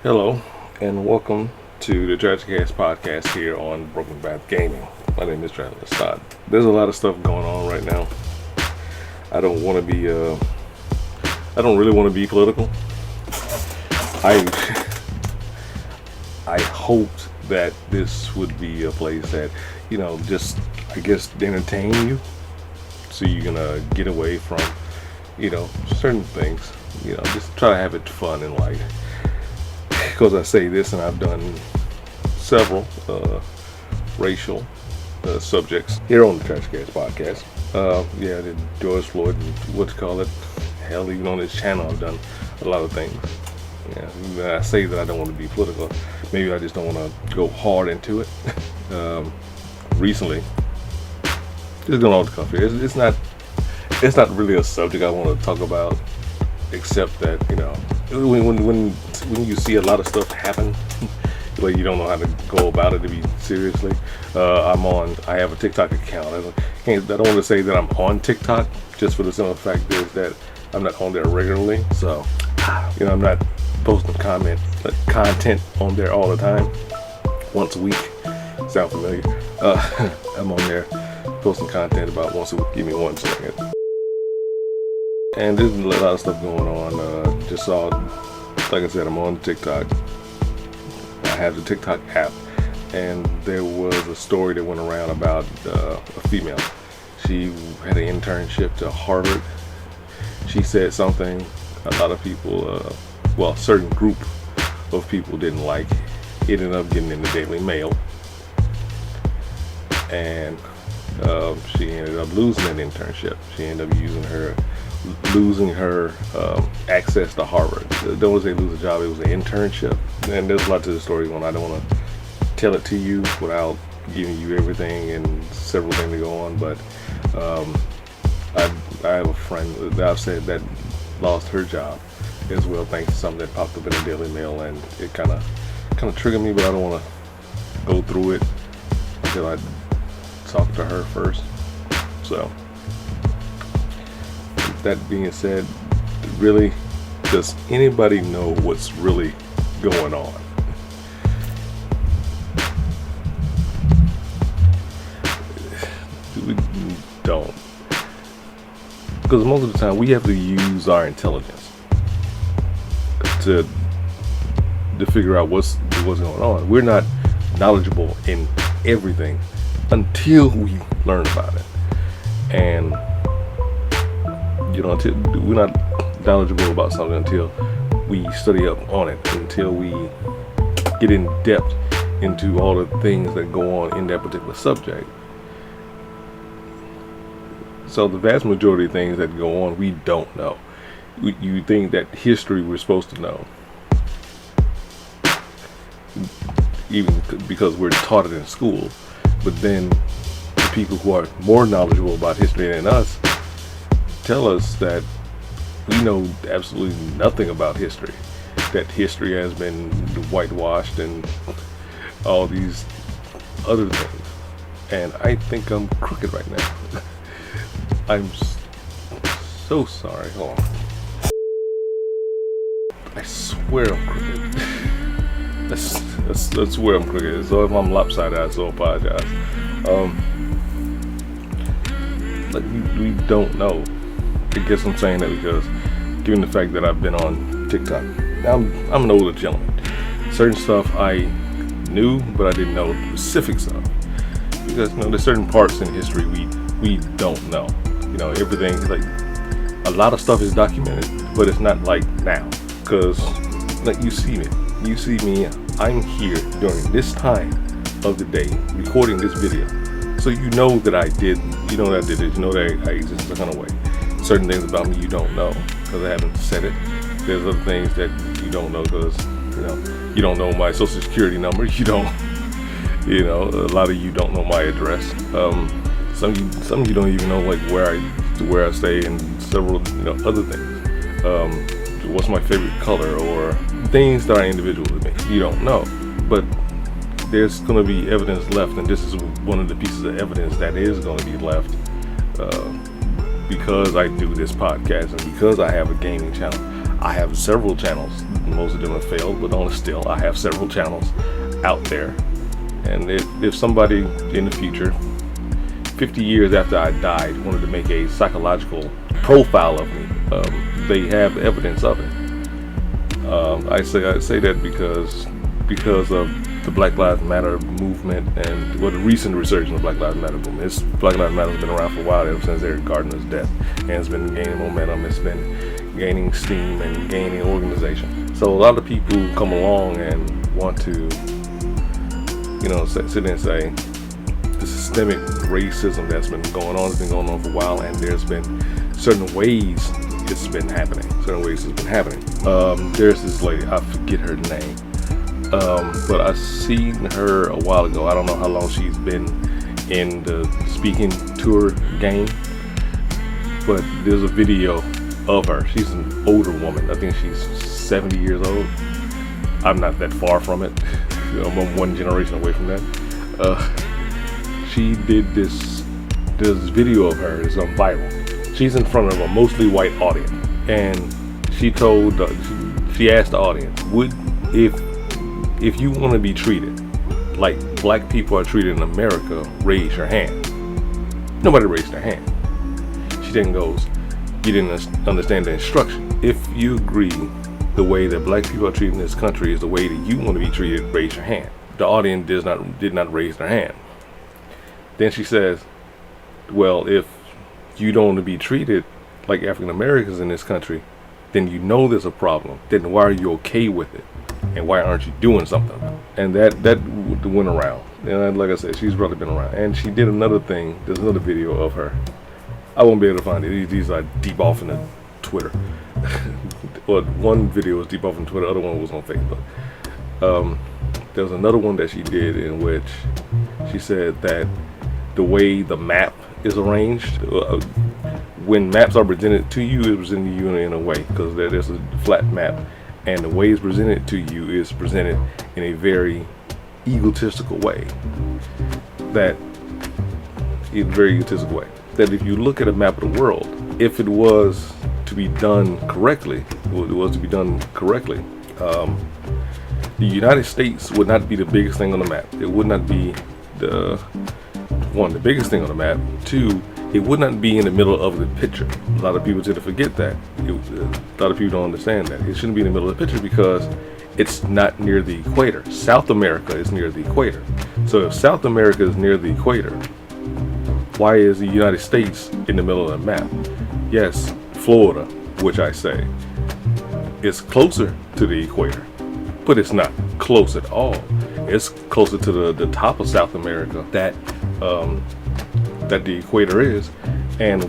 Hello, and welcome to the trajikast podcast here on GoldenPiDgeon Gaming. My name is trajikast. There's a lot of stuff going on right now. I don't want to be, I don't really want to be political. I hoped that this would be a place that, just, I guess, entertain you. So you're gonna get away from, certain things. Just try to have it fun in life. Because I say this, and I've done several racial subjects here on the trajikast podcast. The George Floyd and hell, even on this channel I've done a lot of things. Yeah, I say that I don't want to be political. Maybe I just don't want to go hard into it. Recently, just going off the cuff here. It's not really a subject I want to talk about, except that when you see a lot of stuff happen, like you don't know how to go about it to be seriously. I have a TikTok account. I don't want to say that I'm on TikTok, just for the simple fact is that I'm not on there regularly. So, I'm not posting content on there all the time. Once a week. Sound familiar? I'm on there posting content about once a week. Give me one second. And there's a lot of stuff going on. Just saw, like I said, I'm on TikTok. I have the TikTok app, and there was a story that went around about a female. She had an internship to Harvard. She said something a lot of people, a certain group of people didn't like. It ended up getting in the Daily Mail, and she ended up losing an internship. She ended up losing her access to Harvard. Don't want to say lose a job, it was an internship. And there's a lot to the story when I don't want to tell it to you without giving you everything and several things to go on. But I have a friend that I've said that lost her job as well, thanks to something that popped up in the Daily Mail, and it kind of triggered me, but I don't want to go through it until I talk to her first. So that being said, really, does anybody know what's really going on? We don't. Because most of the time we have to use our intelligence to figure out what's going on. We're not knowledgeable in everything until we learn about it. And we're not knowledgeable about something until we study up on it, until we get in depth into all the things that go on in that particular subject. So the vast majority of things that go on, we don't know. You think that history we're supposed to know, even because we're taught it in school. But then the people who are more knowledgeable about history than us tell us that we know absolutely nothing about history, that history has been whitewashed and all these other things. And I think I'm crooked right now. I'm so sorry. Hold on. I swear I'm crooked. That's where I'm crooked. So if I'm lopsided, I so apologize. We don't know. I guess I'm saying that because, given the fact that I've been on TikTok, I'm an older gentleman. Certain stuff I knew, but I didn't know the specifics of. Because there's certain parts in history we don't know. Everything, like a lot of stuff is documented, but it's not like now. Because you see me, I'm here during this time of the day recording this video. So you know that I did it. You know that I exist in some kind of way. Certain things about me you don't know because I haven't said it. There's other things that you don't know because you don't know my social security number. You don't, a lot of you don't know my address. Some of you don't even know like where I stay and several other things. What's my favorite color or things that are individual to me. You don't know, but there's going to be evidence left, and this is one of the pieces of evidence that is going to be left. Because I do this podcast and because I have a gaming channel, I have several channels. Most of them have failed, but only still, I have several channels out there. And if somebody in the future, 50 years after I died, wanted to make a psychological profile of me, they have evidence of it. I say that because of the Black Lives Matter movement and the recent resurgence of Black Lives Matter movement. Black Lives Matter has been around for a while, ever since Eric Garner's death, and it's been gaining momentum. It's been gaining steam and gaining organization. So a lot of people come along and want to, sit there and say the systemic racism that's been going on has been going on for a while, and there's been certain ways it's been happening. There's this lady, I forget her name, but I seen her a while ago. I don't know how long she's been in the speaking tour game, but there's a video of her. She's an older woman. I think she's 70 years old. I'm not that far from it. I'm one generation away from that. She did this video of her. It's gone viral. She's in front of a mostly white audience, and she asked the audience, if you want to be treated like black people are treated in America, raise your hand. Nobody raised their hand. She then goes, you didn't understand the instruction. If you agree the way that black people are treated in this country is the way that you want to be treated, raise your hand. The audience did not raise their hand. Then she says, well, if you don't want to be treated like African Americans in this country, then you know there's a problem. Then why are you okay with it? And why aren't you doing something about it? And that went around. And like I said, she's probably been around. And she did another thing. There's another video of her. I won't be able to find it. These are deep off in the Twitter. Well, one video was deep off in Twitter. The other one was on Facebook. There was another one that she did in which she said that the way the map is arranged, when maps are presented to you, it's presented to you in a way, because there's a flat map, and the way it's presented to you is presented in a very egotistical way. That if you look at a map of the world, if it was to be done correctly, the United States would not be the biggest thing on the map. It would not be the biggest thing on the map. Two, it would not be in the middle of the picture. A lot of people tend to forget that. A lot of people don't understand that. It shouldn't be in the middle of the picture because it's not near the equator. South America is near the equator. So if South America is near the equator, why is the United States in the middle of the map? Yes, Florida, which I say, is closer to the equator, but it's not close at all. It's closer to the top of South America that the equator is, and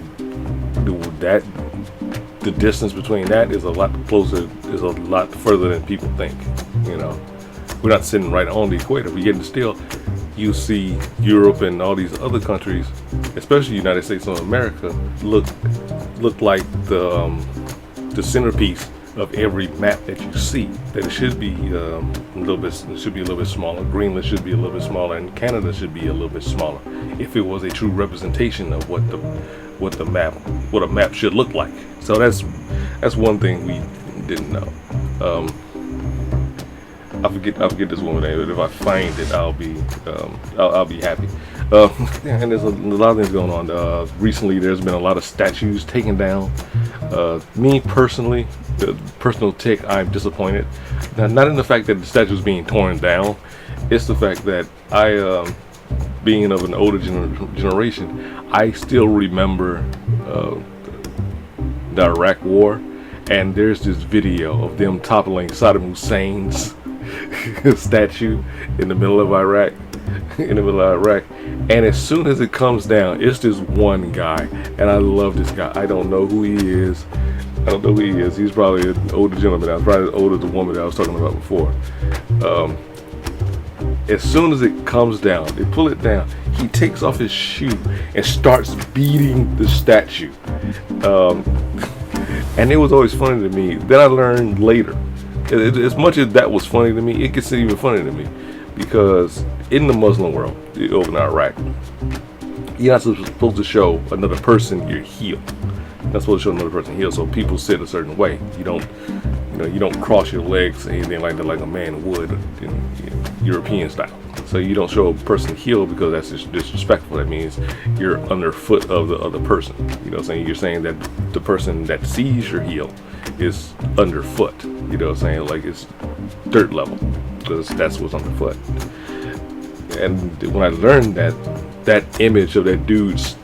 the distance between that is a lot closer, is a lot further than people think. We're not sitting right on the equator, but yet still you see Europe and all these other countries, especially the United States of America, look like the centerpiece of every map that you see. That it should be a little bit smaller. Greenland should be a little bit smaller, and Canada should be a little bit smaller. If it was a true representation of what a map should look like. So that's one thing we didn't know. I forget this woman's name, but if I find it, I'll be happy. And there's a lot of things going on. Recently, there's been a lot of statues taken down. Me personally, the personal take, I'm disappointed. Now, not in the fact that the statue is being torn down. It's the fact that being of an older generation, I still remember the Iraq War, and there's this video of them toppling Saddam Hussein's statue in the middle of Iraq. And as soon as it comes down, it's this one guy, and I love this guy. I don't know who he is. He's probably an older gentleman. I was probably as old as the woman that I was talking about before. As soon as it comes down, they pull it down, he takes off his shoe and starts beating the statue. And it was always funny to me. Then I learned later, as much as that was funny to me, it gets even funnier to me, because in the Muslim world, over in Iraq, you're not supposed to show another person your heel. That's supposed to show another person heel. So people sit a certain way. You don't, you don't cross your legs or anything like that, like a man would in European style. So you don't show a person heel because that's just disrespectful. That means you're underfoot of the other person. You know what I'm saying? You're saying that the person that sees your heel is underfoot. You know what I'm saying? Like it's dirt level, because that's what's underfoot. And when I learned that image of that dude's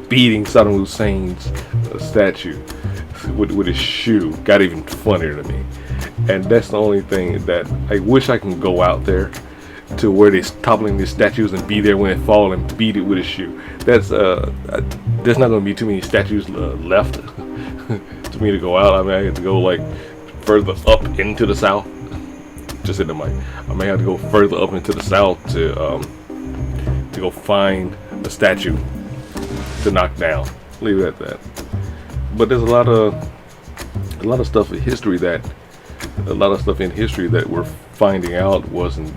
beating Saddam Hussein's statue with his shoe got even funnier to me. And that's the only thing that I wish I can go out there to where they're toppling these statues and be there when it falls and beat it with his shoe. There's not going to be too many statues left to me to go out. I mean, I have to go like further up into the south. Just hit the mic. I may have to go further up into the south to go find a statue to knock down. Leave it at that. But there's a lot of stuff in history that we're finding out wasn't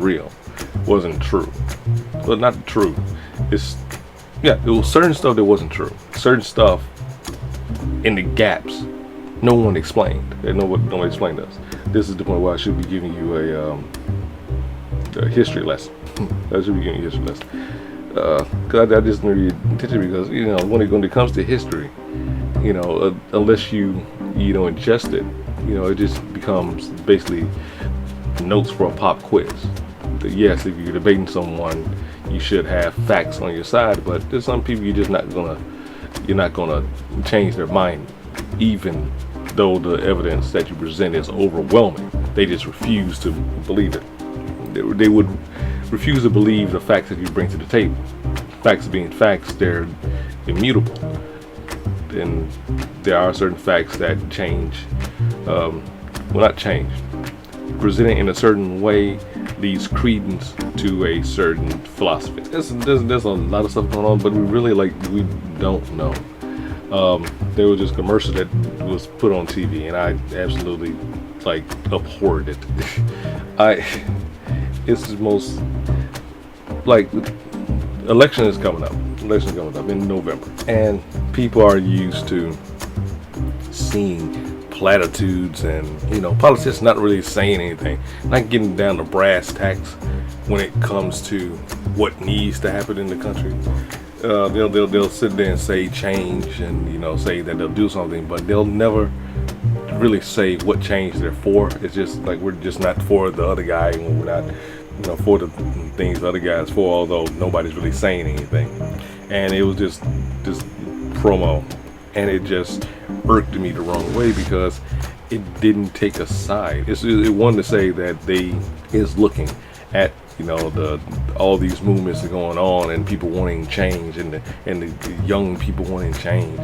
real, wasn't true. But not true. It was certain stuff that wasn't true. Certain stuff in the gaps, no one explained. Nobody explained us. This is the point where I should be giving you a history lesson. I should be giving you a history lesson. Cause I just never did it because when it comes to history, unless you ingest it, it just becomes basically notes for a pop quiz. Yes, if you're debating someone, you should have facts on your side, but there's some people you're not gonna change their mind, even though the evidence that you present is overwhelming. They just refuse to believe it. They would refuse to believe the facts that you bring to the table. Facts being facts, they're immutable. And there are certain facts that change, not change. Presented in a certain way leads credence to a certain philosophy. There's a lot of stuff going on, but we don't know. There was this commercial that was put on TV, and I absolutely abhorred it. It's the most election is coming up. Election coming up in November, and people are used to seeing platitudes and politicians not really saying anything, not getting down to brass tacks when it comes to what needs to happen in the country. They'll sit there and say change and say that they'll do something, but they'll never really say what change they're for. It's just like we're just not for the other guy, and we're not for the things the other guy's for, although nobody's really saying anything. And it was just promo, and it just irked me the wrong way because it didn't take a side. It wanted to say that they is looking at all these movements are going on and people wanting change and the young people wanting change.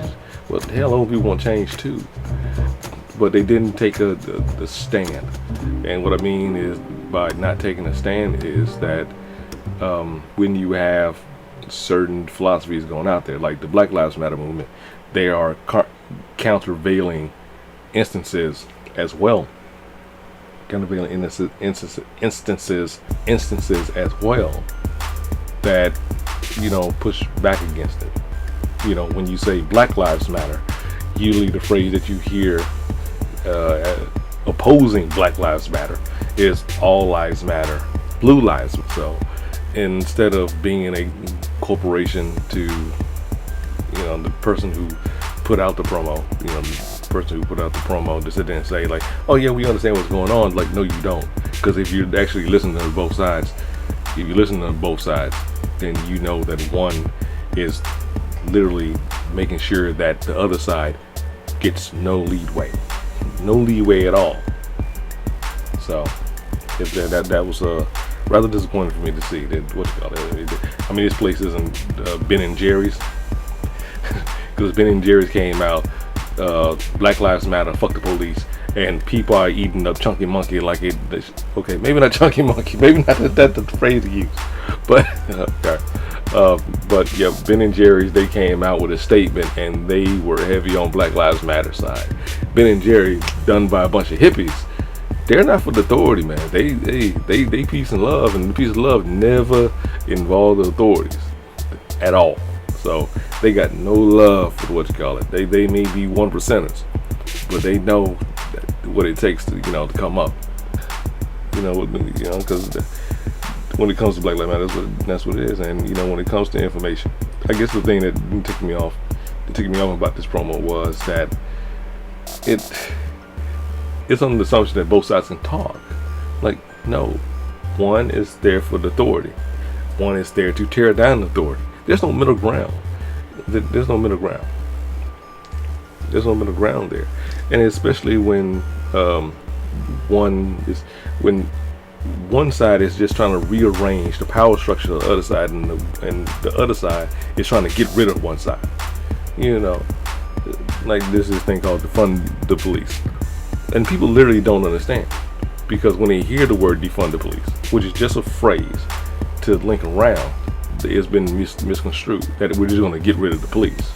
Well, hell, old people want change too, but they didn't take the stand. And what I mean is by not taking a stand is that when you have certain philosophies going out there, like the Black Lives Matter movement, there are countervailing instances as well. Countervailing instances as well that push back against it. When you say Black Lives Matter, usually the phrase that you hear opposing Black Lives Matter is all lives matter, blue lives. So instead of being in a corporation to the person who put out the promo, to sit there and say oh yeah, we understand what's going on. No, you don't. Because if you actually listen to both sides, then you know that one is literally making sure that the other side gets no leeway at all. So if that was rather disappointing for me to see that this place isn't Ben and Jerry's, because Ben and Jerry's came out, Black Lives Matter, fuck the police, and people are eating up Chunky Monkey okay, maybe not Chunky Monkey, maybe not that's the phrase to use, but but yeah, Ben and Jerry's, they came out with a statement and they were heavy on Black Lives Matter side. Ben and Jerry, done by a bunch of hippies, they're not for the authority, man. They peace and love, and the peace and love never involve the authorities at all. So they got no love for what you call it. They may be 1%ers, but they know what it takes to to come up. Because when it comes to Black Lives Matter, that's what it is. And when it comes to information, I guess the thing that took me off about this promo was that it's on the assumption that both sides can talk. Like, no, one is there for the authority, one is there to tear down the authority. There's no middle ground. There's no middle ground. There's no middle ground there, and especially when one side is just trying to rearrange the power structure of the other side, and the other side is trying to get rid of one side. Like this thing called defund the police, and people literally don't understand, because when they hear the word defund the police, which is just a phrase to link around, it's been misconstrued that we're just going to get rid of the police.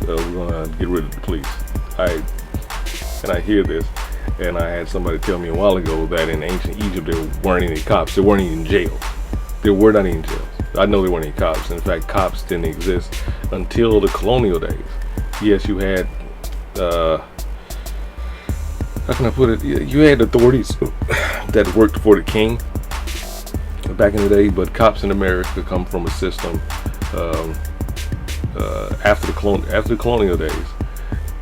We're going to get rid of the police. I hear this, and I had somebody tell me a while ago that in ancient Egypt there weren't any cops. There weren't even jails. There were not any jails. I know there weren't any cops. In fact, cops didn't exist until the colonial days. Yes, you had, how can I put it? You had authorities that worked for the king back in the day, but cops in America come from a system after the colonial days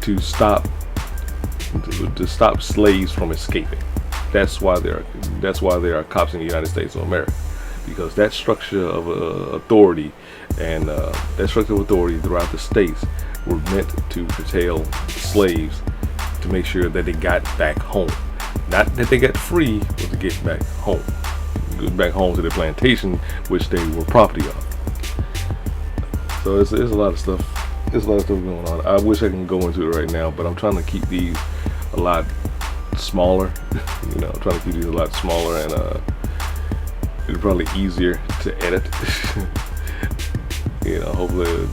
to stop slaves from escaping. That's why there are cops in the United States of America, because that structure of authority and that structure of authority throughout the states were meant to curtail slaves, to make sure that they got back home. Not that they got free, but to get back home. Back home to their plantation, which they were property of. So there's a lot of stuff. There's a lot of stuff going on. I wish I can go into it right now, but I'm trying to keep these a lot smaller. I'm trying to keep these a lot smaller, and it's probably easier to edit. Hopefully,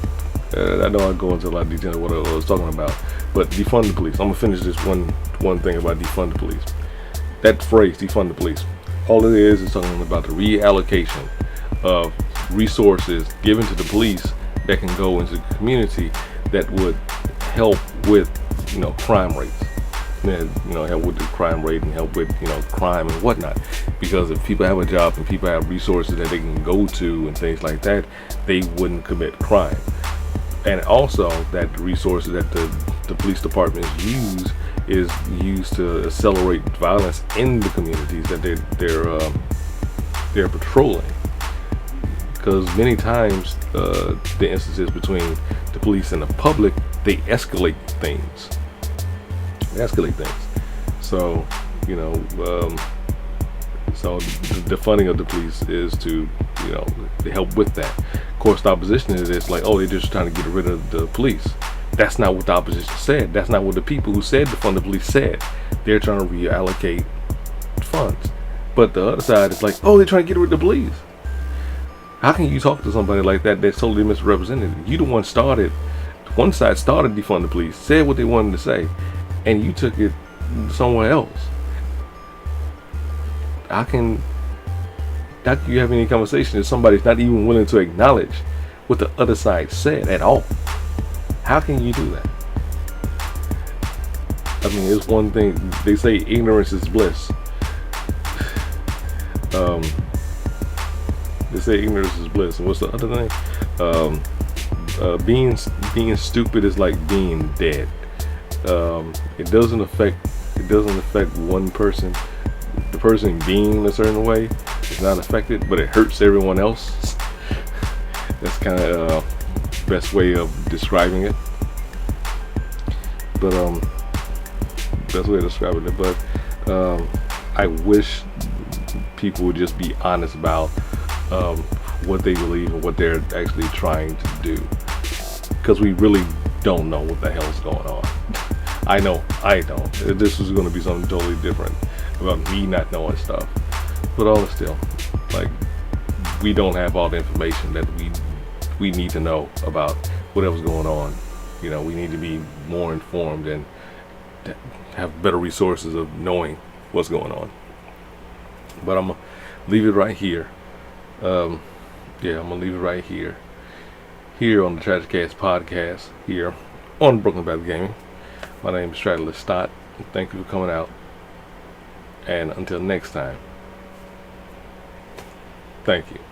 I know I go into a lot of detail of what I was talking about, but defund the police. I'm gonna finish this one thing about defund the police. That phrase, defund the police. All it is talking about the reallocation of resources given to the police that can go into the community that would help with, crime rates. Help with the crime rate and help with, crime and whatnot. Because if people have a job and people have resources that they can go to and things like that, they wouldn't commit crime. And also that the resources that the police departments use is used to accelerate violence in the communities that they're patrolling. Because many times the instances between the police and the public, they escalate things. So so the funding of the police is to help with that. Of course, the opposition is this, like, oh, they're just trying to get rid of the police. That's not what the opposition said. That's not what the people who said defund the police said. They're trying to reallocate funds. But the other side is like, oh, they're trying to get rid of the police. How can you talk to somebody like that that's totally misrepresented? You the one started, one side started defund the police, said what they wanted to say, and you took it somewhere else. How can you have any conversation if somebody's not even willing to acknowledge what the other side said at all? How can you do that? I mean, it's one thing, they say ignorance is bliss. They say ignorance is bliss, and what's the other thing? Being stupid is like being dead. It doesn't affect one person. The person being a certain way is not affected, but it hurts everyone else. That's kind of best way of describing it. But best way of describing it. But I wish people would just be honest about what they believe and what they're actually trying to do, because we really don't know what the hell's going on. I know I don't. This is going to be something totally different about me not knowing stuff, but all is still, like, we don't have all the information that we need to know about whatever's going on. We need to be more informed and have better resources of knowing what's going on. But I'm gonna leave it right here. I'm gonna leave it right here. here on the Trajikast podcast here on BrokenBadguy Gaming. My name is Straddler Stott. Thank you for coming out. And until next time, thank you.